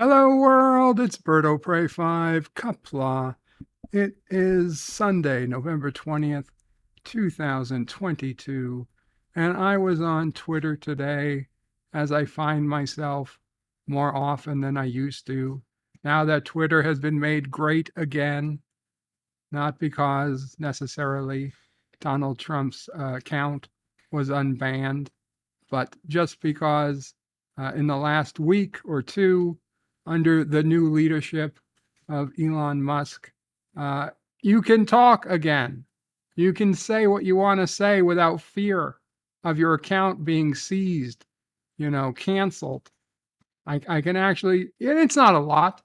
Hello world, it's Birdo Pray 5, Qapla. It is Sunday, November 20th, 2022, and I was on Twitter today, as I find myself more often than I used to, now that Twitter has been made great again, not because necessarily Donald Trump's account was unbanned, but just because in the last week or two, under the new leadership of Elon Musk, uh, you can talk again. You can say what you want to say without fear of your account being seized, canceled. I can actually, and it's not a lot.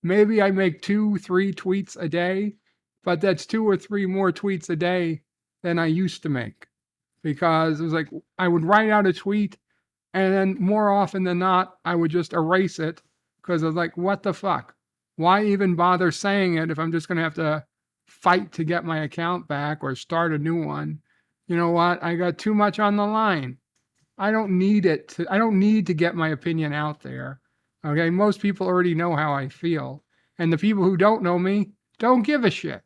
Maybe I make 2, 3 tweets a day, but that's 2 or 3 more tweets a day than I used to make, because it was like I would write out a tweet and then more often than not, I would just erase it because I was like, what the fuck? Why even bother saying it if I'm just going to have to fight to get my account back or start a new one? You know what? I got too much on the line. I don't need to get my opinion out there. Okay. Most people already know how I feel. And the people who don't know me don't give a shit.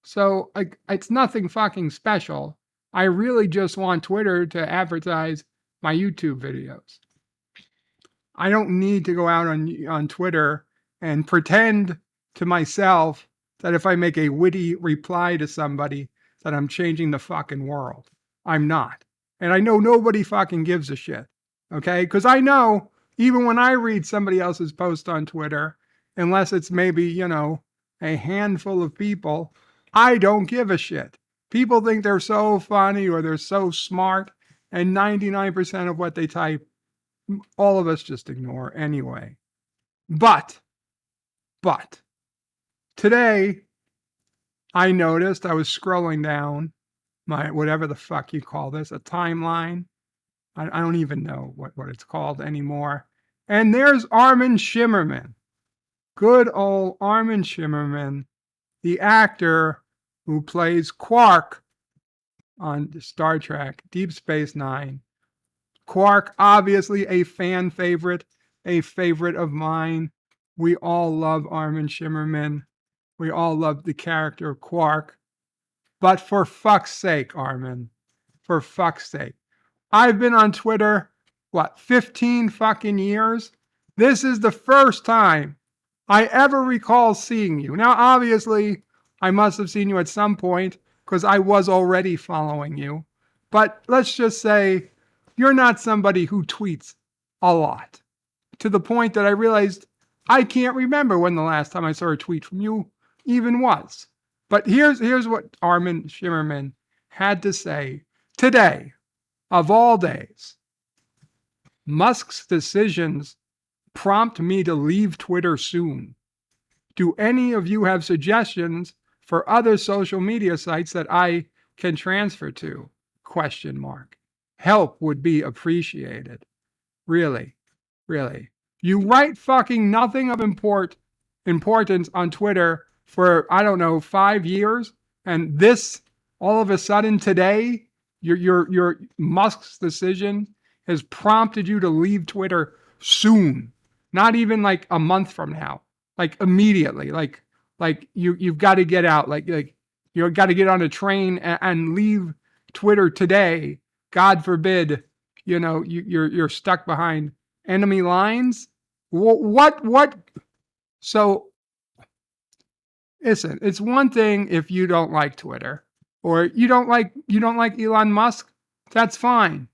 So it's nothing fucking special. I really just want Twitter to advertise my YouTube videos. I don't need to go out on Twitter and pretend to myself that if I make a witty reply to somebody that I'm changing the fucking world. I'm not. And I know nobody fucking gives a shit. Okay? Because I know even when I read somebody else's post on Twitter, unless it's maybe, a handful of people, I don't give a shit. People think they're so funny or they're so smart, and 99% of what they type, all of us just ignore anyway. But today I noticed, I was scrolling down my, whatever the fuck you call this, a timeline. I don't even know what it's called anymore. And there's Armin Shimerman. Good old Armin Shimerman, the actor who plays Quark on Star Trek Deep Space Nine. Quark, obviously a fan favorite, a favorite of mine. We all love Armin Shimerman. We all love the character of Quark. But for fuck's sake, Armin, for fuck's sake. I've been on Twitter, 15 fucking years? This is the first time I ever recall seeing you. Now, obviously, I must have seen you at some point because I was already following you. But let's just say you're not somebody who tweets a lot, to the point that I realized I can't remember when the last time I saw a tweet from you even was. But here's what Armin Shimerman had to say today, of all days. Musk's decisions prompt me to leave Twitter soon. Do any of you have suggestions for other social media sites that I can transfer to? Question mark. Help would be appreciated. Really, really. You write fucking nothing of importance on Twitter for, I don't know, 5 years, and this all of a sudden today, your Musk's decision has prompted you to leave Twitter soon. Not even like a month from now. Like immediately. Like you've got to get out. Like you've got to get on a train and leave Twitter today. God forbid, you're stuck behind enemy lines. What? So listen, it's one thing if you don't like Twitter or you don't like Elon Musk. That's fine.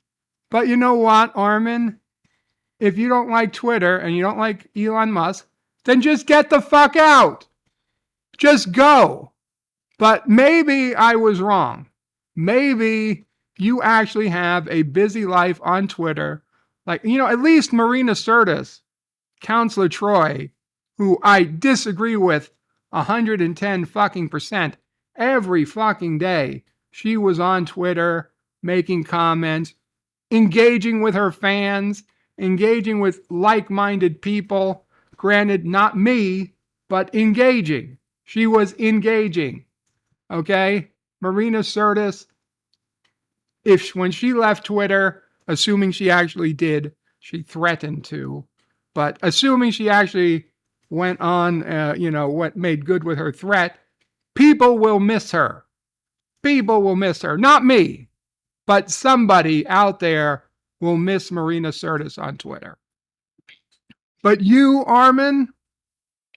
But you know what, Armin? If you don't like Twitter and you don't like Elon Musk, then just get the fuck out. Just go. But maybe I was wrong. Maybe you actually have a busy life on Twitter. Like, at least Marina Sirtis, Counselor Troy, who I disagree with 110 fucking percent every fucking day. She was on Twitter making comments, engaging with her fans, engaging with like-minded people. Granted, not me, but engaging. She was engaging. Okay? Marina Sirtis, when she left Twitter, assuming she actually did, she threatened to, but assuming she actually went on, what made good with her threat, people will miss her. People will miss her. Not me, but somebody out there will miss Marina Sirtis on Twitter. But you, Armin,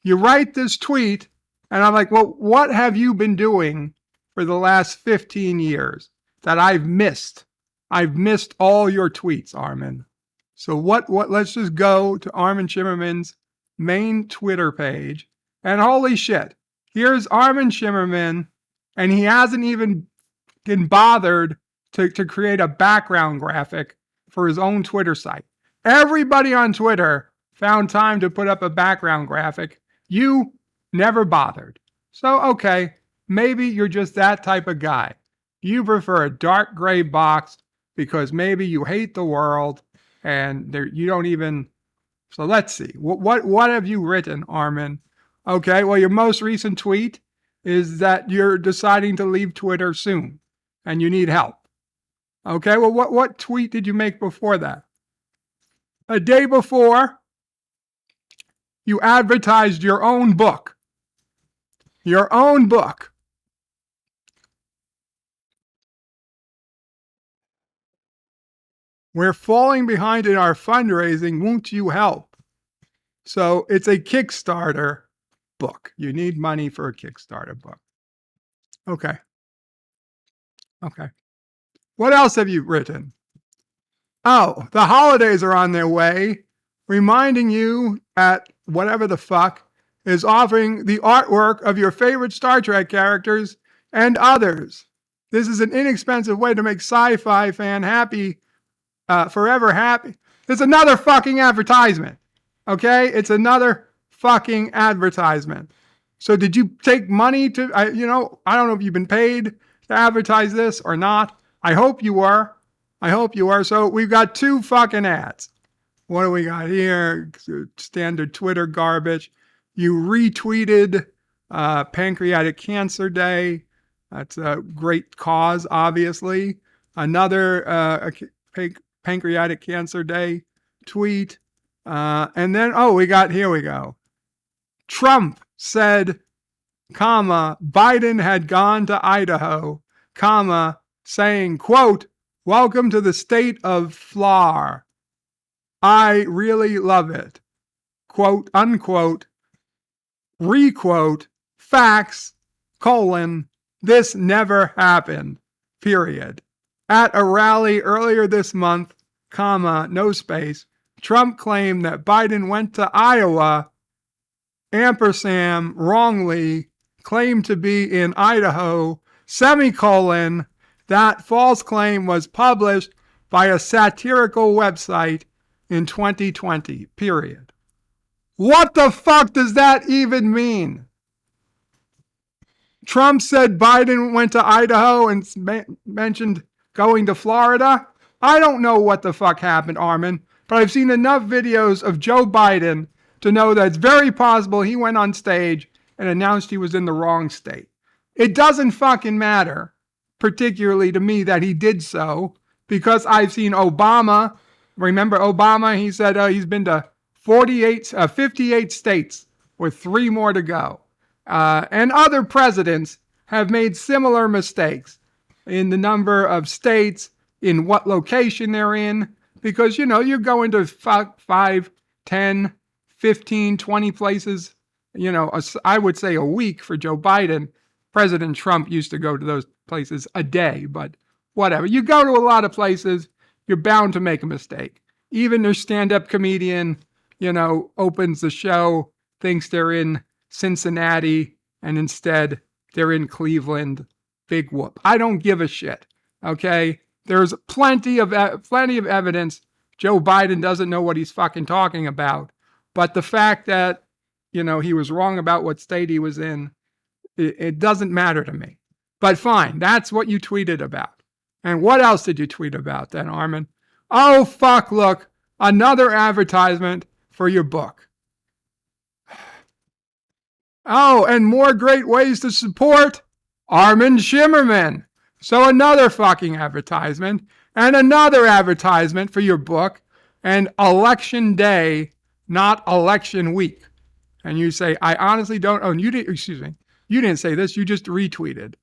you write this tweet, and I'm like, well, what have you been doing for the last 15 years that I've missed? I've missed all your tweets, Armin. So let's just go to Armin Shimerman's main Twitter page. And holy shit, here's Armin Shimerman, and he hasn't even been bothered to create a background graphic for his own Twitter site. Everybody on Twitter found time to put up a background graphic. You never bothered. So, okay, maybe you're just that type of guy. You prefer a dark gray box because maybe you hate the world and you don't even. So let's see. What have you written, Armin? Okay, well, your most recent tweet is that you're deciding to leave Twitter soon and you need help. Okay, well, what tweet did you make before that? A day before, you advertised your own book. Your own book. We're falling behind in our fundraising. Won't you help? So it's a Kickstarter book. You need money for a Kickstarter book. Okay. Okay. What else have you written? Oh, the holidays are on their way, reminding you at whatever the fuck is offering the artwork of your favorite Star Trek characters and others. This is an inexpensive way to make sci-fi fan happy, forever happy. It's another fucking advertisement. Okay? It's another fucking advertisement. So did you take money to, I don't know if you've been paid to advertise this or not. I hope you are. So we've got two fucking ads. What do we got here? Standard Twitter garbage. You retweeted Pancreatic Cancer Day. That's a great cause, obviously. Another Pancreatic Cancer Day tweet. And then, here we go. Trump said, Biden had gone to Idaho, saying, quote, welcome to the state of flour. I really love it. Quote, unquote, requote, facts, this never happened, period. At a rally earlier this month, no space, Trump claimed that Biden went to Iowa, ampersand, wrongly claimed to be in Idaho, semicolon, that false claim was published by a satirical website in 2020, period. What the fuck does that even mean? Trump said Biden went to Idaho and mentioned going to Florida. I don't know what the fuck happened, Armin, but I've seen enough videos of Joe Biden to know that it's very possible he went on stage and announced he was in the wrong state. It doesn't fucking matter, particularly to me, that he did so, because I've seen Obama. Remember Obama? He said he's been to 58 states with 3 more to go. And other presidents have made similar mistakes in the number of states, in what location they're in, because, you're going to 5, 10, 15, 20 places, I would say a week for Joe Biden. President Trump used to go to those places a day, but whatever. You go to a lot of places, you're bound to make a mistake. Even their stand-up comedian, opens the show, thinks they're in Cincinnati, and instead they're in Cleveland. Big whoop. I don't give a shit. Okay? There's plenty of evidence Joe Biden doesn't know what he's fucking talking about. But the fact that, he was wrong about what state he was in, it doesn't matter to me. But fine, that's what you tweeted about. And what else did you tweet about then, Armin? Oh, fuck, look, another advertisement for your book. Oh, and more great ways to support Armin Shimerman. So another fucking advertisement, and another advertisement for your book, and election day, not election week. and you say, I honestly don't, oh, you didn't, excuse me, you didn't say this, you just retweeted.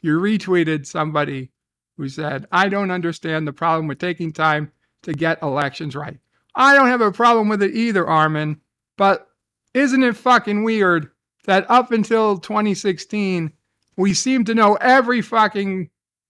You retweeted somebody who said, I don't understand the problem with taking time to get elections right. I don't have a problem with it either, Armin, but isn't it fucking weird that up until 2016, we seem to know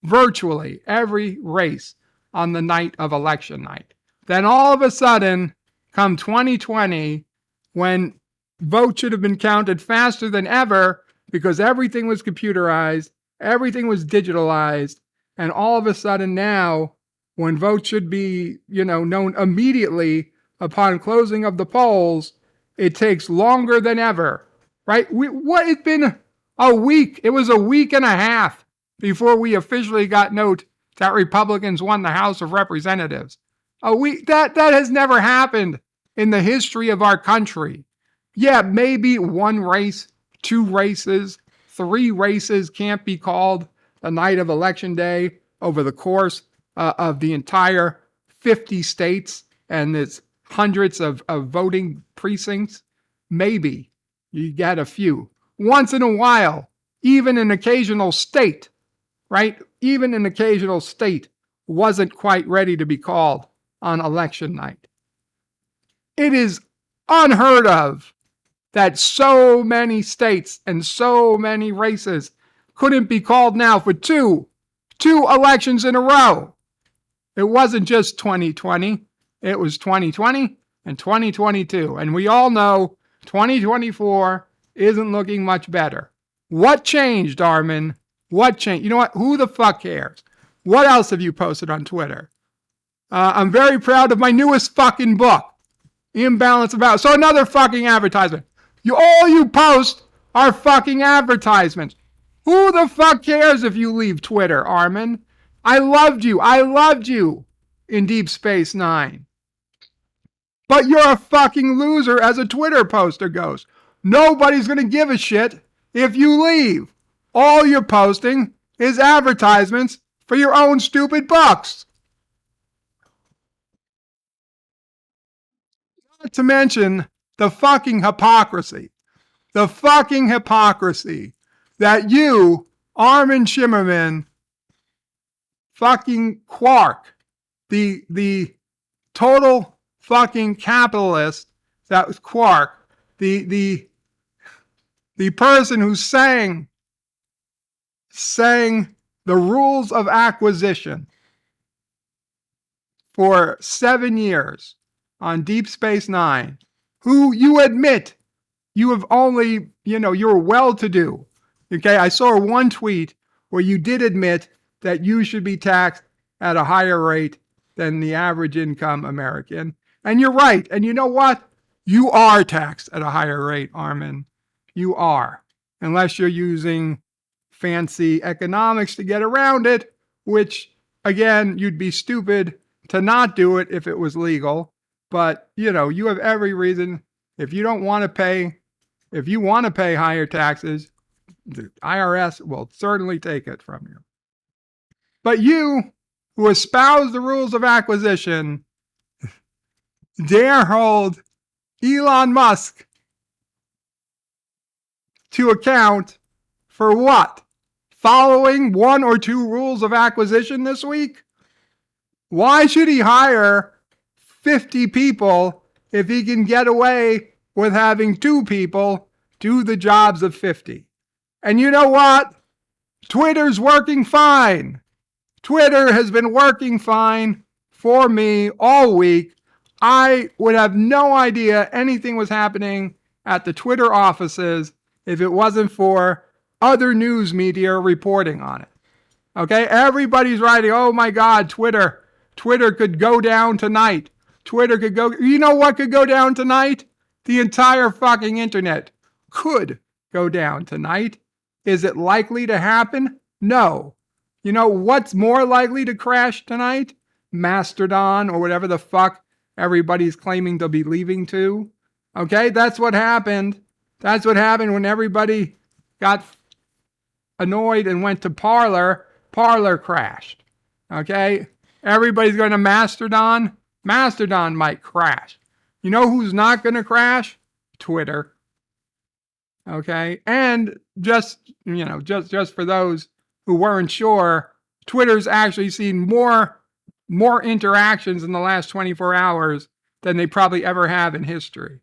virtually every race on the night of election night. Then all of a sudden, come 2020, when votes should have been counted faster than ever because everything was computerized, everything was digitalized, and all of a sudden now, when votes should be, known immediately upon closing of the polls, it takes longer than ever, right? It's been a week. It was a week and a half before we officially got note that Republicans won the House of Representatives. A week, that has never happened in the history of our country. Yeah, maybe one race, two races, three races can't be called the night of election day over the course of the entire 50 states and its hundreds of voting precincts. Maybe you get a few. Once in a while, even an occasional state, right? Even an occasional state wasn't quite ready to be called on election night. It is unheard of that so many states and so many races couldn't be called now for two elections in a row. It wasn't just 2020. It was 2020 and 2022. And we all know 2024 isn't looking much better. What changed, Armin? What changed? You know what? Who the fuck cares? What else have you posted on Twitter? I'm very proud of my newest fucking book, Imbalance About. So another fucking advertisement. All you post are fucking advertisements. Who the fuck cares if you leave Twitter, Armin? I loved you in Deep Space Nine. But you're a fucking loser as a Twitter poster goes. Nobody's going to give a shit if you leave. All you're posting is advertisements for your own stupid books. Not to mention the fucking hypocrisy. The fucking hypocrisy that you, Armin Shimerman, fucking Quark, the total fucking capitalist that was Quark, the person who sang the rules of acquisition for 7 years on Deep Space Nine, who you admit you have only, you're well-to-do. Okay, I saw one tweet where you did admit that you should be taxed at a higher rate than the average income American. And you're right. And you know what? You are taxed at a higher rate, Armin. You are. Unless you're using fancy economics to get around it, which, again, you'd be stupid to not do it if it was legal. But, you have every reason. If you want to pay higher taxes, the IRS will certainly take it from you. But you, who espouse the rules of acquisition, dare hold Elon Musk to account for what? Following one or two rules of acquisition this week? Why should he hire 50 people if he can get away with having 2 people do the jobs of 50? And you know what? Twitter's working fine. Twitter has been working fine for me all week. I would have no idea anything was happening at the Twitter offices if it wasn't for other news media reporting on it. Okay, everybody's writing, oh my God, Twitter could go down tonight. You know what could go down tonight? The entire fucking internet could go down tonight. Is it likely to happen? No. You know what's more likely to crash tonight? Mastodon or whatever the fuck everybody's claiming to be leaving to. Okay, that's what happened. That's what happened when everybody got annoyed and went to Parler. Parler crashed. Okay, everybody's going to Mastodon. Mastodon might crash. You know who's not going to crash? Twitter. Okay. And just, just for those who weren't sure, Twitter's actually seen more interactions in the last 24 hours than they probably ever have in history.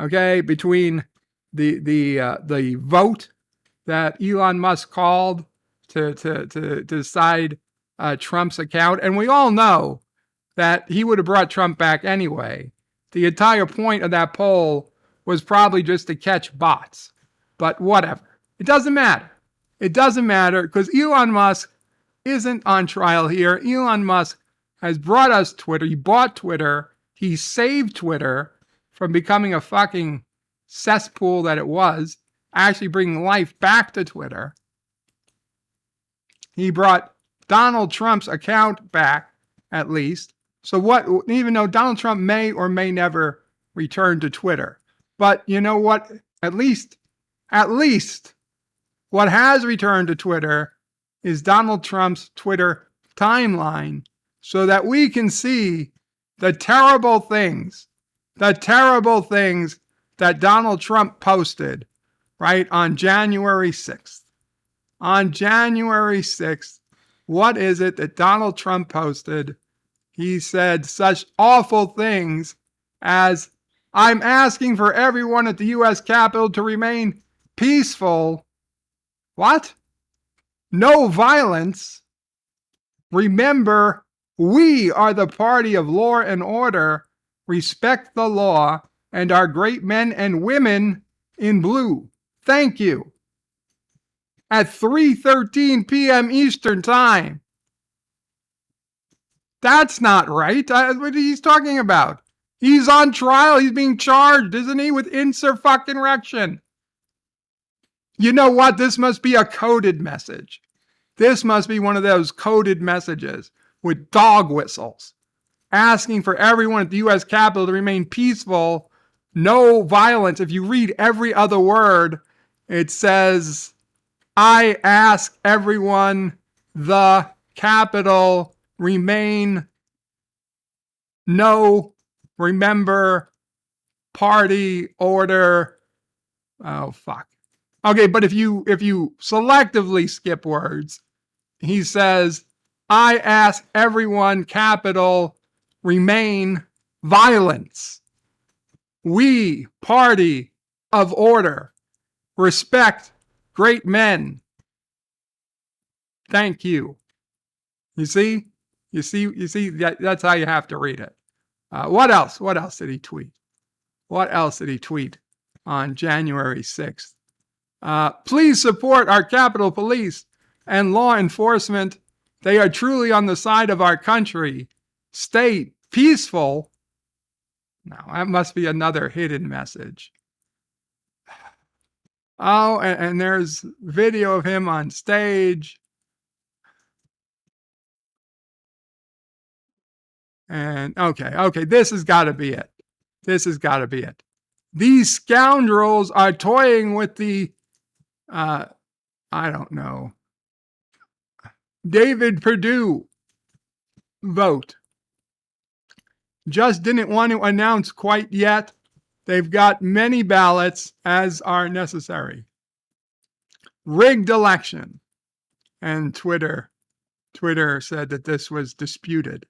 Okay, between the vote that Elon Musk called to decide Trump's account, and we all know that he would have brought Trump back anyway. The entire point of that poll was probably just to catch bots, but whatever. It doesn't matter. It doesn't matter because Elon Musk isn't on trial here. Elon Musk has brought us Twitter. He bought Twitter. He saved Twitter from becoming a fucking cesspool that it was, actually bringing life back to Twitter. He brought Donald Trump's account back, at least. So what, even though Donald Trump may or may never return to Twitter, but you know what? At least what has returned to Twitter is Donald Trump's Twitter timeline so that we can see the terrible things that Donald Trump posted, right, on January 6th. On January 6th, what is it that Donald Trump posted? He said such awful things as, I'm asking for everyone at the U.S. Capitol to remain peaceful. What? No violence. Remember, we are the party of law and order. Respect the law and our great men and women in blue. Thank you. At 3:13 p.m. Eastern Time. That's not right. What he's talking about? He's on trial. He's being charged, isn't he, with insurrection? You know what? This must be a coded message. This must be one of those coded messages with dog whistles, asking for everyone at the U.S. Capitol to remain peaceful, no violence. If you read every other word, it says, I ask everyone, the Capitol, remain, no, remember, party, order. Oh, fuck. Okay, but if you selectively skip words, he says, I ask everyone, Capitol, remain, violence. We, party of order, respect great men. Thank you. You see, that's how you have to read it. What else? What else did he tweet? What else did he tweet on January 6th? Please support our Capitol Police and law enforcement. They are truly on the side of our country. Stay peaceful. Now, that must be another hidden message. Oh, and there's video of him on stage. And okay, this has got to be it. This has got to be it. These scoundrels are toying with the, I don't know, David Perdue vote. Just didn't want to announce quite yet. They've got many ballots as are necessary. Rigged election. And Twitter said that this was disputed.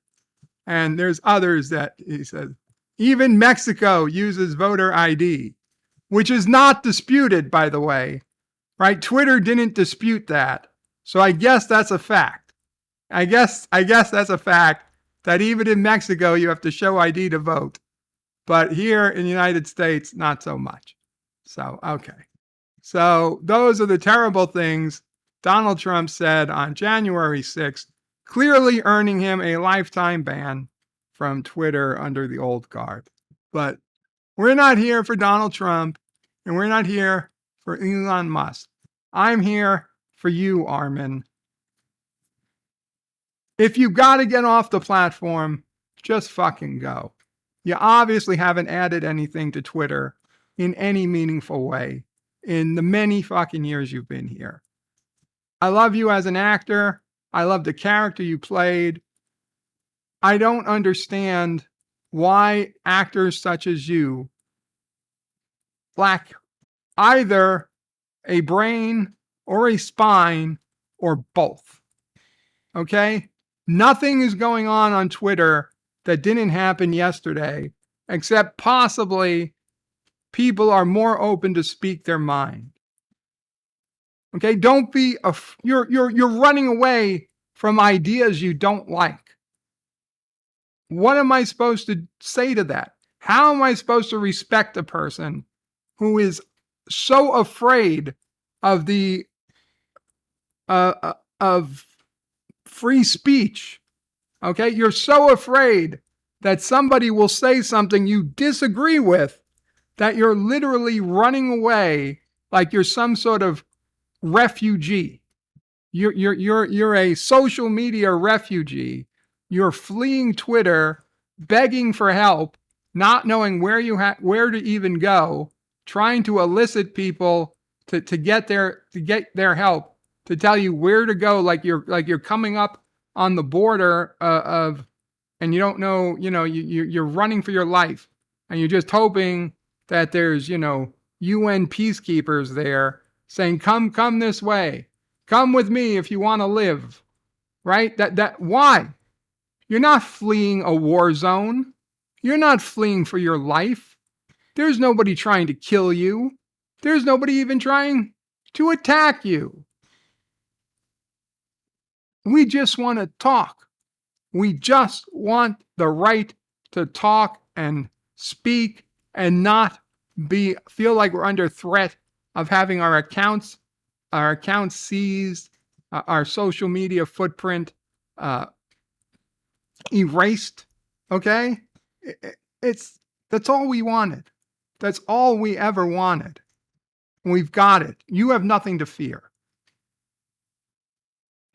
And there's others that he said, even Mexico uses voter ID, which is not disputed, by the way, right? Twitter didn't dispute that. So I guess that's a fact. I guess that's a fact that even in Mexico, you have to show ID to vote. But here in the United States, not so much. So, okay. So those are the terrible things Donald Trump said on January 6th, clearly earning him a lifetime ban from Twitter under the old guard. But we're not here for Donald Trump, and we're not here for Elon Musk. I'm here for you, Armin. If you got to get off the platform, just fucking go. You obviously haven't added anything to Twitter in any meaningful way in the many fucking years you've been here. I love you as an actor. I love the character you played. I don't understand why actors such as you, black either a brain or a spine or both. Okay? Nothing is going on Twitter that didn't happen yesterday, except possibly people are more open to speak their mind. Okay? Don't be you're running away from ideas you don't like. What am I supposed to say to that? How am I supposed to respect a person who is so afraid of the of free speech? Okay, you're so afraid that somebody will say something you disagree with that you're literally running away like you're some sort of refugee. You're a social media refugee. You're fleeing Twitter, begging for help, not knowing where to even go, trying to elicit people to get their help, to tell you where to go, like you're coming up on the border of, and you don't know, you're running for your life, and you're just hoping that there's UN peacekeepers there saying, come this way. Come with me if you want to live, right? Why? You're not fleeing a war zone. You're not fleeing for your life. There's nobody trying to kill you. There's nobody even trying to attack you. We just want to talk. We just want the right to talk and speak and not feel like we're under threat of having our accounts seized, our social media footprint erased. Okay, that's all we wanted. That's all we ever wanted. We've got it. You have nothing to fear.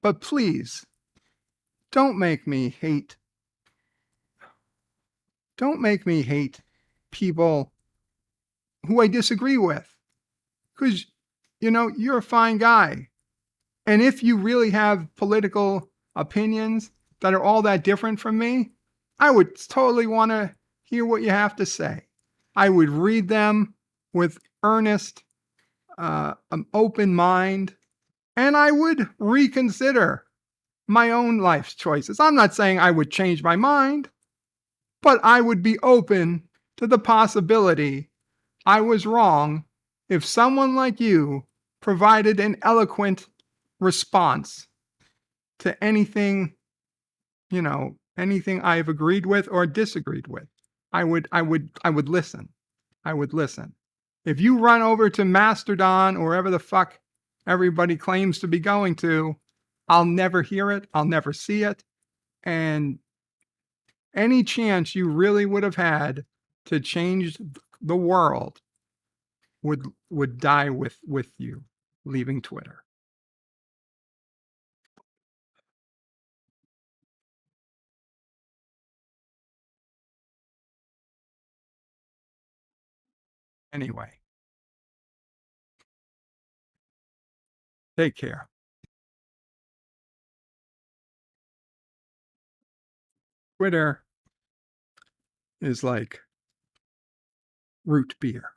But please, don't make me hate. Don't make me hate people who I disagree with. Because, you're a fine guy. And if you really have political opinions that are all that different from me, I would totally want to hear what you have to say. I would read them with earnest, an open mind, and I would reconsider my own life's choices. I'm not saying I would change my mind, but I would be open to the possibility I was wrong if someone like you provided an eloquent response to anything I've agreed with or disagreed with. I would listen. I would listen. If you run over to Mastodon or wherever the fuck everybody claims to be going to, I'll never hear it. I'll never see it. And any chance you really would have had to change the world would die with you leaving Twitter. Anyway, take care. Twitter is like root beer.